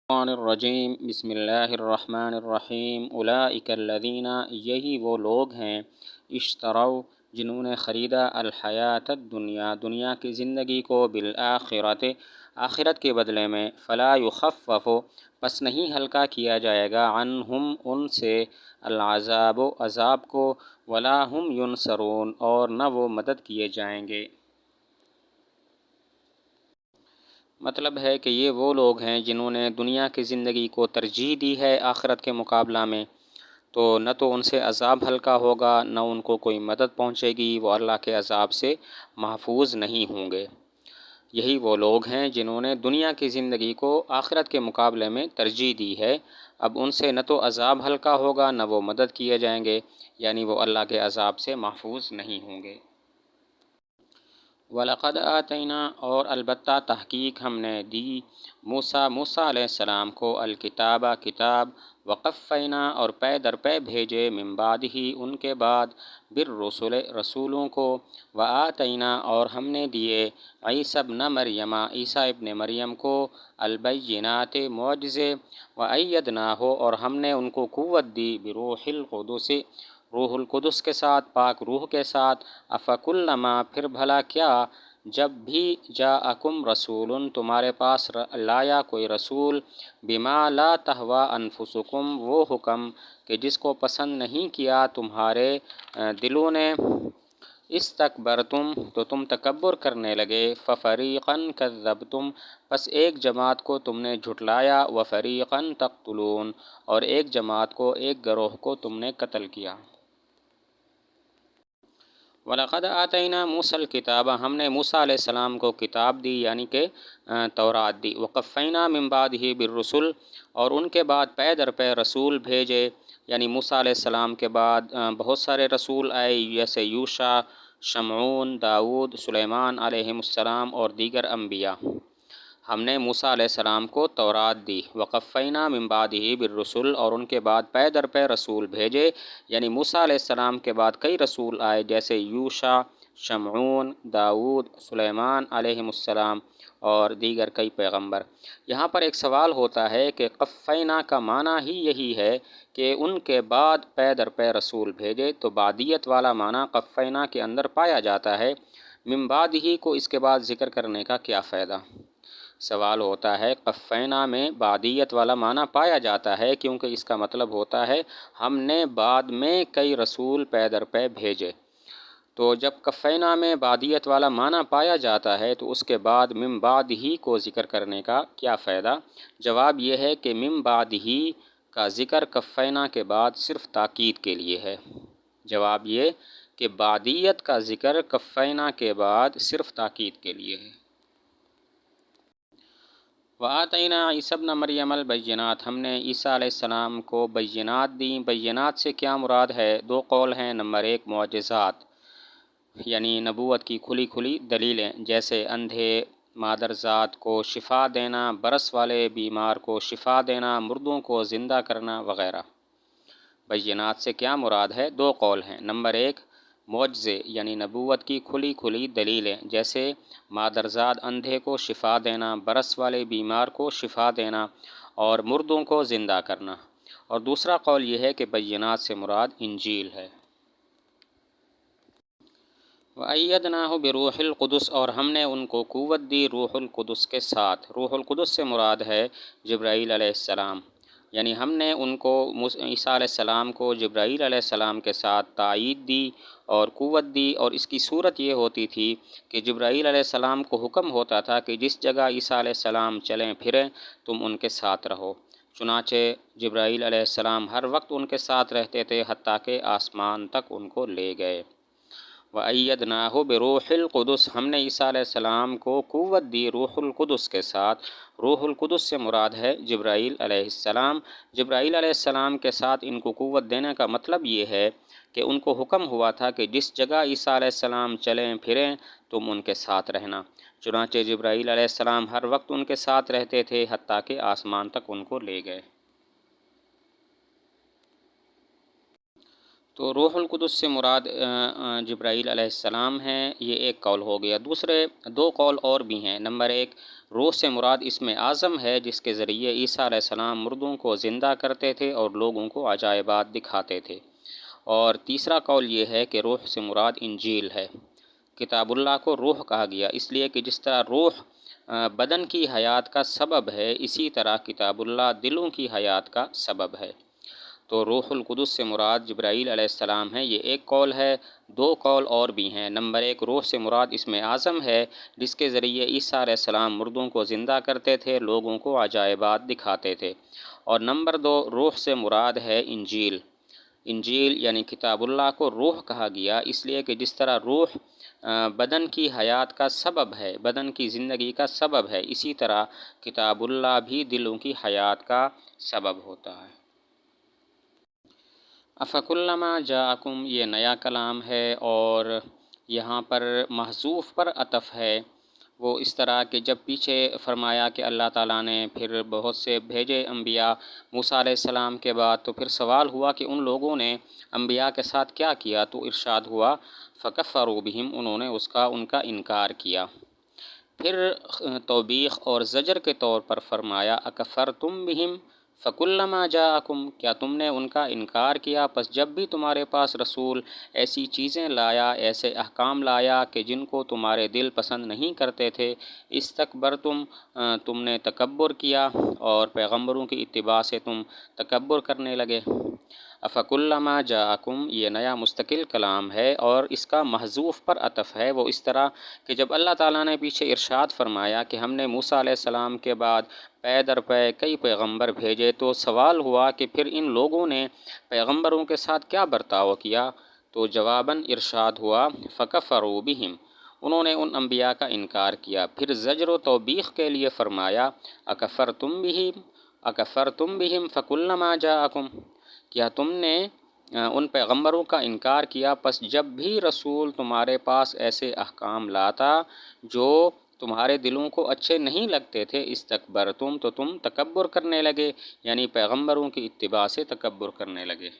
الرحمن الرجیم بسم اللہ الرحمن الرحیم اولئک الذین، یہی وہ لوگ ہیں، اشتروا، جنہوں نے خریدا الحیات الدنیا، دنیا کی زندگی کو، بالآخرت، آخرت کے بدلے میں، فلا یخفف، پس نہیں ہلکا کیا جائے گا، عنہم، ان سے، العذاب، عذاب کو، ولا ہم ینصرون، اور نہ وہ مدد کیے جائیں گے۔ مطلب ہے کہ یہ وہ لوگ ہیں جنہوں نے دنیا کی زندگی کو ترجیح دی ہے آخرت کے مقابلہ میں، تو نہ تو ان سے عذاب ہلکا ہوگا، نہ ان کو کوئی مدد پہنچے گی، وہ اللہ کے عذاب سے محفوظ نہیں ہوں گے۔ یہی وہ لوگ ہیں جنہوں نے دنیا کی زندگی کو آخرت کے مقابلے میں ترجیح دی ہے، اب ان سے نہ تو عذاب ہلکا ہوگا، نہ وہ مدد کیے جائیں گے، یعنی وہ اللہ کے عذاب سے محفوظ نہیں ہوں گے۔ وَلَقَدْ آتَيْنَا، اور البتہ تحقیق ہم نے دی، موسیٰ علیہ السلام کو، الکتاب، کتاب، وقفینا، اور پے در پے بھیجے، من بعدہ، ان کے بعد، بالرسل، رسولوں کو، وآتینا، اور ہم نے دیے، عیسیٰ ابن مریم، عیسیٰ ابن مریم کو، البینات، معجزے، وأیدناہ، اور ہم نے ان کو قوت دی، بروح القدس، روح القدس کے ساتھ، پاک روح کے ساتھ، افکلما، پھر بھلا کیا، جب بھی جاءکم رسول، تمہارے پاس لایا کوئی رسول، بما لا تہوی انفسکم، وہ حکم کہ جس کو پسند نہیں کیا تمہارے دلوں نے، استکبرتم، تو تم تکبر کرنے لگے، ففریقا کذبتم، پس ایک جماعت کو تم نے جھٹلایا، وفریقا تقتلون، اور ایک جماعت کو، ایک گروہ کو تم نے قتل کیا۔ وَلَقَدْ آتَيْنَا مُوسَى الْكِتَابَ، ہم نے موسیٰ علیہ السلام کو کتاب دی، یعنی کہ تورات دی، وَقَفَّيْنَا مِن بَعْدِهِ بِالرُّسُلِ، اور ان کے بعد پے در پے رسول بھیجے، یعنی موسیٰ علیہ السلام کے بعد بہت سارے رسول آئے، جیسے یوشع، شمعون، داؤد، سلیمان علیہم السلام اور دیگر انبیاء۔ ہم نے موسیٰ علیہ السلام کو تورات دی، وقفینا من بعدہ بالرسل، اور ان کے بعد پے در پے رسول بھیجے، یعنی موسیٰ علیہ السلام کے بعد کئی رسول آئے، جیسے یوشع، شمعون، داؤد، سلیمان علیہم السلام اور دیگر کئی پیغمبر۔ یہاں پر ایک سوال ہوتا ہے کہ قفینا کا معنی ہی یہی ہے کہ ان کے بعد پے در پے رسول بھیجے، تو بعدیت والا معنی قفینا کے اندر پایا جاتا ہے، من بعدہ کو اس کے بعد ذکر کرنے کا کیا فائدہ؟ سوال ہوتا ہے، قفینا میں بعدیت والا معنی پایا جاتا ہے کیونکہ اس کا مطلب ہوتا ہے ہم نے بعد میں کئی رسول پے در پے بھیجے، تو جب قفینا میں بعدیت والا معنی پایا جاتا ہے تو اس کے بعد من بعد ہی کو ذکر کرنے کا کیا فائدہ؟ جواب یہ ہے کہ من بعد ہی کا ذکر قفینا کے بعد صرف تاکید کے لیے ہے۔ جواب یہ کہ بعدیت کا ذکر قفینا کے بعد صرف تاکید کے لیے ہے۔ وآتینا عیسیٰ ابن مریم البینات، ہم نے عیسیٰ علیہ السلام کو بینات دیں۔ بینات سے کیا مراد ہے؟ دو قول ہیں۔ نمبر ایک، معجزات، یعنی نبوت کی کھلی کھلی دلیلیں، جیسے اندھے مادرزاد کو شفا دینا، برس والے بیمار کو شفا دینا، مردوں کو زندہ کرنا وغیرہ۔ بینات سے کیا مراد ہے؟ دو قول ہیں۔ نمبر ایک، معجزے، یعنی نبوت کی کھلی کھلی دلیلیں، جیسے مادرزاد اندھے کو شفا دینا، برس والے بیمار کو شفا دینا اور مردوں کو زندہ کرنا۔ اور دوسرا قول یہ ہے کہ بینات سے مراد انجیل ہے۔ وَأَيَّدْنَاهُ بِرُوحِ الْقُدُسِ، اور ہم نے ان کو قوت دی روح القدس کے ساتھ۔ روح القدس سے مراد ہے جبرائیل علیہ السلام، یعنی ہم نے ان کو، عیسیٰ علیہ السلام کو، جبرائیل علیہ السلام کے ساتھ تائید دی اور قوت دی، اور اس کی صورت یہ ہوتی تھی کہ جبرائیل علیہ السلام کو حکم ہوتا تھا کہ جس جگہ عیسیٰ علیہ السلام چلیں پھریں تم ان کے ساتھ رہو، چنانچہ جبرائیل علیہ السلام ہر وقت ان کے ساتھ رہتے تھے، حتیٰ کہ آسمان تک ان کو لے گئے۔ وَأَيَّدْنَاهُ بِرُوحِ الْقُدُسِ، ہم نے عیسیٰ علیہ السلام کو قوت دی روح القدس کے ساتھ۔ روح القدس سے مراد ہے جبرائیل علیہ السلام۔ جبرائیل علیہ السلام کے ساتھ ان کو قوت دینے کا مطلب یہ ہے کہ ان کو حکم ہوا تھا کہ جس جگہ عیسیٰ علیہ السلام چلیں پھریں تم ان کے ساتھ رہنا، چنانچہ جبرائیل علیہ السلام ہر وقت ان کے ساتھ رہتے تھے، حتیٰ کہ آسمان تک ان کو لے گئے۔ تو روح القدس سے مراد جبرائیل علیہ السلام ہیں، یہ ایک قول ہو گیا۔ دوسرے دو قول اور بھی ہیں۔ نمبر ایک، روح سے مراد اسم اعظم ہے جس کے ذریعے عیسیٰ علیہ السلام مردوں کو زندہ کرتے تھے اور لوگوں کو عجائبات دکھاتے تھے۔ اور تیسرا قول یہ ہے کہ روح سے مراد انجیل ہے۔ کتاب اللہ کو روح کہا گیا اس لیے کہ جس طرح روح بدن کی حیات کا سبب ہے، اسی طرح کتاب اللہ دلوں کی حیات کا سبب ہے۔ تو روح القدس سے مراد جبرائیل علیہ السلام ہے، یہ ایک قول ہے۔ دو قول اور بھی ہیں۔ نمبر ایک، روح سے مراد اسم اعظم ہے جس کے ذریعے عیسیٰ علیہ السلام مردوں کو زندہ کرتے تھے، لوگوں کو عجائبات دکھاتے تھے۔ اور نمبر دو، روح سے مراد ہے انجیل۔ انجیل یعنی کتاب اللہ کو روح کہا گیا اس لیے کہ جس طرح روح بدن کی حیات کا سبب ہے، بدن کی زندگی کا سبب ہے، اسی طرح کتاب اللہ بھی دلوں کی حیات کا سبب ہوتا ہے۔ افکلما جاءکم، یہ نیا کلام ہے اور یہاں پر محذوف پر عطف ہے۔ وہ اس طرح کہ جب پیچھے فرمایا کہ اللہ تعالیٰ نے پھر بہت سے بھیجے انبیاء موسیٰ علیہ السلام کے بعد، تو پھر سوال ہوا کہ ان لوگوں نے انبیاء کے ساتھ کیا کیا، تو ارشاد ہوا فکفروا بہم، انہوں نے ان کا انکار کیا۔ پھر توبیخ اور زجر کے طور پر فرمایا اکفرتم بہم فکلما جاءکم، کیا تم نے ان کا انکار کیا، پس جب بھی تمہارے پاس رسول ایسی چیزیں لایا، ایسے احکام لایا کہ جن کو تمہارے دل پسند نہیں کرتے تھے، استکبرتم، تم نے تکبر کیا اور پیغمبروں کی اتباع سے تم تکبر کرنے لگے۔ افکلما جاءکم، یہ نیا مستقل کلام ہے اور اس کا محذوف پر عطف ہے۔ وہ اس طرح کہ جب اللہ تعالیٰ نے پیچھے ارشاد فرمایا کہ ہم نے موسیٰ علیہ السلام کے بعد پے در پے کئی پیغمبر بھیجے، تو سوال ہوا کہ پھر ان لوگوں نے پیغمبروں کے ساتھ کیا برتاؤ کیا، تو جواباً ارشاد ہوا فکفروا بہم، انہوں نے ان انبیاء کا انکار کیا۔ پھر زجر و توبیخ کے لیے فرمایا اکفرتم بہم فکلما جاءکم، کیا تم نے ان پیغمبروں کا انکار کیا، پس جب بھی رسول تمہارے پاس ایسے احکام لاتا جو تمہارے دلوں کو اچھے نہیں لگتے تھے، استکبرتم، تو تم تکبر کرنے لگے، یعنی پیغمبروں کی اتباع سے تکبر کرنے لگے۔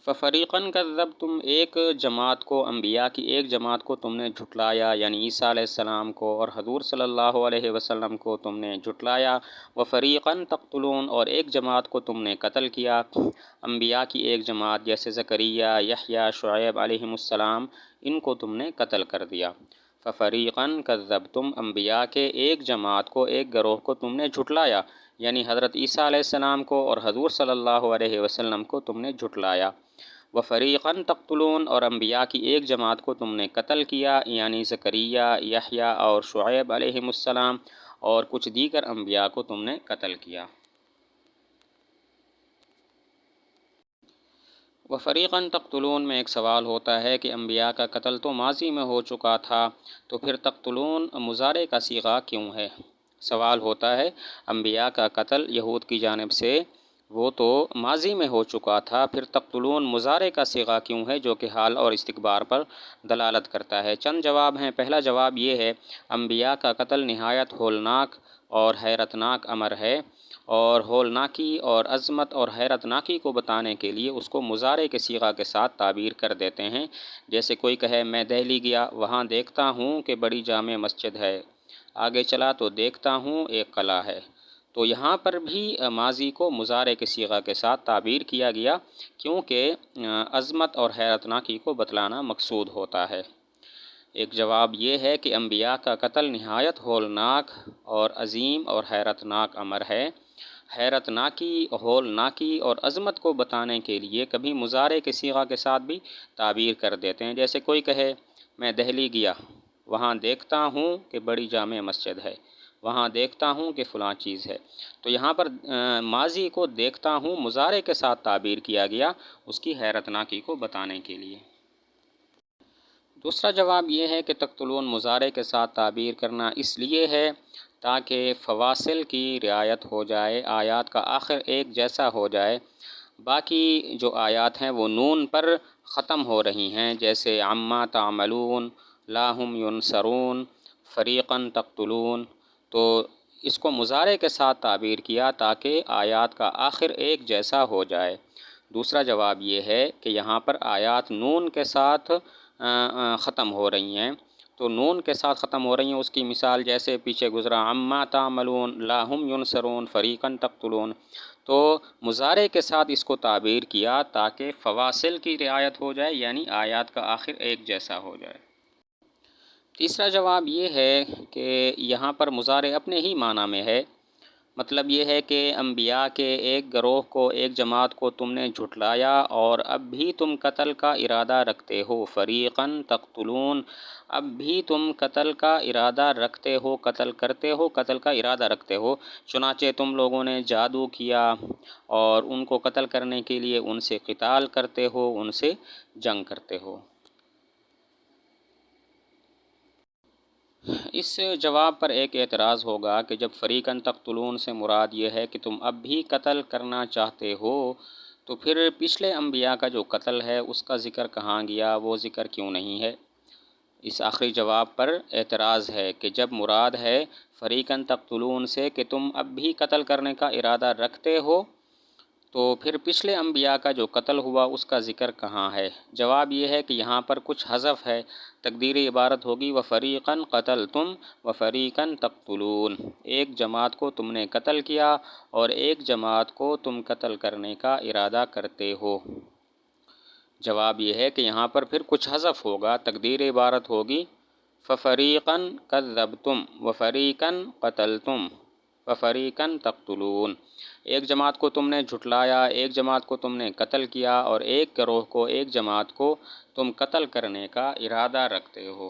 ففریقاً کذبتم، ایک جماعت کو، انبیاء کی ایک جماعت کو تم نے جھٹلایا، یعنی عیسیٰ علیہ السلام کو اور حضور صلی اللہ علیہ وسلم کو تم نے جھٹلایا۔ وفریقاً تقتلون، اور ایک جماعت کو تم نے قتل کیا۔ انبیاء کی ایک جماعت جیسے زکریا، یحییٰ، شعیب علیہم السلام، ان کو تم نے قتل کر دیا۔ ففریقاً کذبتم، انبیاء کے ایک جماعت کو، ایک گروہ کو تم نے جھٹلایا، یعنی حضرت عیسیٰ علیہ السلام کو اور حضور صلی اللہ علیہ وسلم کو تم نے جھٹلایا۔ وفریقاً تقتلون، اور انبیاء کی ایک جماعت کو تم نے قتل کیا، یعنی زکریا، یحییٰ اور شعیب علیہم السلام، اور کچھ دیگر انبیاء کو تم نے قتل کیا۔ وفریقاً تقتلون میں ایک سوال ہوتا ہے کہ انبیاء کا قتل تو ماضی میں ہو چکا تھا، تو پھر تقتلون مضارع کا صیغہ کیوں ہے؟ سوال ہوتا ہے انبیاء کا قتل یہود کی جانب سے وہ تو ماضی میں ہو چکا تھا، پھر تقتلون مضارع کا صیغہ کیوں ہے جو کہ حال اور استقبال پر دلالت کرتا ہے؟ چند جواب ہیں۔ پہلا جواب یہ ہے انبیاء کا قتل نہایت ہولناک اور حیرت ناک امر ہے، اور ہولناکی اور عظمت اور حیرت ناکی کو بتانے کے لیے اس کو مضارع کے صیغہ کے ساتھ تعبیر کر دیتے ہیں۔ جیسے کوئی کہے میں دہلی گیا، وہاں دیکھتا ہوں کہ بڑی جامع مسجد ہے، آگے چلا تو دیکھتا ہوں ایک قلعہ ہے۔ تو یہاں پر بھی ماضی کو مضارع کے صیغہ کے ساتھ تعبیر کیا گیا کیونکہ عظمت اور حیرت ناکی کو بتلانا مقصود ہوتا ہے۔ ایک جواب یہ ہے کہ انبیاء کا قتل نہایت ہولناک اور عظیم اور حیرت ناک امر ہے۔ حیرت ناکی، ہولناکی اور عظمت کو بتانے کے لیے کبھی مضارع کے صیغہ کے ساتھ بھی تعبیر کر دیتے ہیں۔ جیسے کوئی کہے میں دہلی گیا، وہاں دیکھتا ہوں کہ بڑی جامع مسجد ہے، وہاں دیکھتا ہوں کہ فلاں چیز ہے۔ تو یہاں پر ماضی کو دیکھتا ہوں مضارع کے ساتھ تعبیر کیا گیا اس کی حیرت ناکی کو بتانے کے لیے۔ دوسرا جواب یہ ہے کہ تقتلون مضارع کے ساتھ تعبیر کرنا اس لیے ہے تاکہ فواصل کی رعایت ہو جائے، آیات کا آخر ایک جیسا ہو جائے۔ باقی جو آیات ہیں وہ نون پر ختم ہو رہی ہیں، جیسے عما تعملون، لا هم ینصرون، فریقاً تقتلون، تو اس کو مضارع کے ساتھ تعبیر کیا تاکہ آیات کا آخر ایک جیسا ہو جائے۔ دوسرا جواب یہ ہے کہ یہاں پر آیات نون کے ساتھ ختم ہو رہی ہیں، تو نون کے ساتھ ختم ہو رہی ہیں، اس کی مثال جیسے پیچھے گزرا عما تعملون لا هم ینصرون فریقا تقتلون، تو مضارع کے ساتھ اس کو تعبیر کیا تاکہ فواصل کی رعایت ہو جائے، یعنی آیات کا آخر ایک جیسا ہو جائے۔ تیسرا جواب یہ ہے کہ یہاں پر مضارع اپنے ہی معنی میں ہے، مطلب یہ ہے کہ انبیاء کے ایک گروہ کو، ایک جماعت کو تم نے جھٹلایا اور اب بھی تم قتل کا ارادہ رکھتے ہو، فریقاً تقتلون، اب بھی تم قتل کا ارادہ رکھتے ہو، قتل کرتے ہو، قتل کا ارادہ رکھتے ہو، چنانچہ تم لوگوں نے جادو کیا اور ان کو قتل کرنے کے لیے ان سے قتال کرتے ہو، ان سے جنگ کرتے ہو۔ اس جواب پر ایک اعتراض ہوگا کہ جب فریقاً تقتلون سے مراد یہ ہے کہ تم اب بھی قتل کرنا چاہتے ہو، تو پھر پچھلے انبیاء کا جو قتل ہے اس کا ذکر کہاں گیا، وہ ذکر کیوں نہیں ہے؟ اس آخری جواب پر اعتراض ہے کہ جب مراد ہے فریقاً تقتلون سے کہ تم اب بھی قتل کرنے کا ارادہ رکھتے ہو، تو پھر پچھلے انبیاء کا جو قتل ہوا اس کا ذکر کہاں ہے؟ جواب یہ ہے کہ یہاں پر کچھ حذف ہے، تقدیری عبارت ہوگی وَفَرِيقًا قَتَلْتُمْ وَفَرِيقًا تَقْتُلُونَ، ایک جماعت کو تم نے قتل کیا اور ایک جماعت کو تم قتل کرنے کا ارادہ کرتے ہو۔ جواب یہ ہے کہ یہاں پر پھر کچھ حذف ہوگا، تقدیری عبارت ہوگی فَفَرِيقًا كَذَّبْتُمْ وَفَرِيقًا قَتَلْتُمْ وَفَرِيقًا تَقْتُلُونَ، ایک جماعت کو تم نے جھٹلایا، ایک جماعت کو تم نے قتل کیا اور ایک گروہ کو، ایک جماعت کو تم قتل کرنے کا ارادہ رکھتے ہو۔